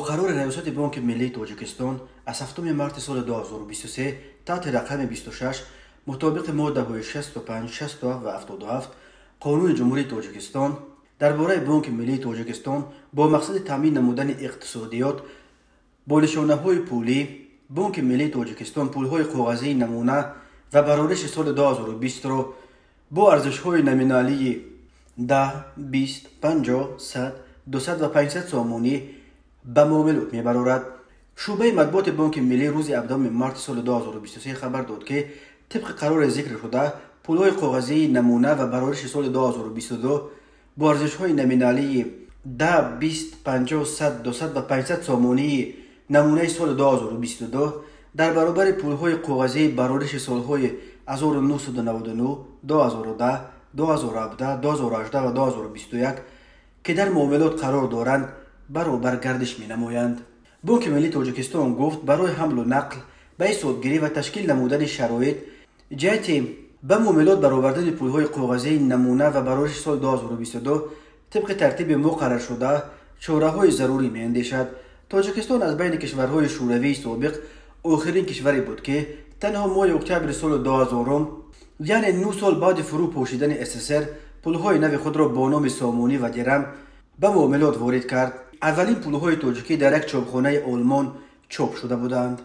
قرار ریاست بانک ملی تاجیکستان از 7 مارس سال 2023 تحت رقم 26 مطابق ماده های 65 67 و 77 قانون جمهوری تاجیکستان درباره بانک ملی تاجیکستان با مقصد تامین نمودن اقتصادیات با نشانه های پولی بانک ملی تاجیکستان پول های کاغذی نمونه و برآورش سال 2020 را با ارزش های نمینالی 10 20 50 100 200 و 500 سامانی به معاملات می‌برد. شعبه مطبوعات بانک ملی روز 17 مارس سال 2023 خبر داد که طبق قرار ذکر شده پول‌های کاغذی نمونه و برآورش سال 2022 با ارزش‌های نمینالی 10 20 50 100 200 و 500 سامانی نمونه سال 2022 در برابر پول‌های کاغذی برآورش سال‌های 1999 2010 2017 2018 و 2021 که در معاملات قرار دارند برابر گردش می نمایند. بانک ملی تاجیکستان گفت برای حمل و نقل به حسابگیری و تشکیل نمودن شرایط جهت به معاملات برآوردن پول‌های کاغذی نمونه و برآورش سال 2022 طبق ترتیب مقرر شده چاره‌های ضروری می اندیشد. تاجیکستان از بین کشورهای شوروی سابق آخرین کشوری بود که تنها ماه اکتبر سال 2000 یعنی 9 سال بعد فرو پوشیدن SSR پول‌های نو خود را با نام سامانی و درم به معاملات وارد کرد. اولین پول‌های تاجیکی در یک چاپخانه آلمان چاپ شده بودند.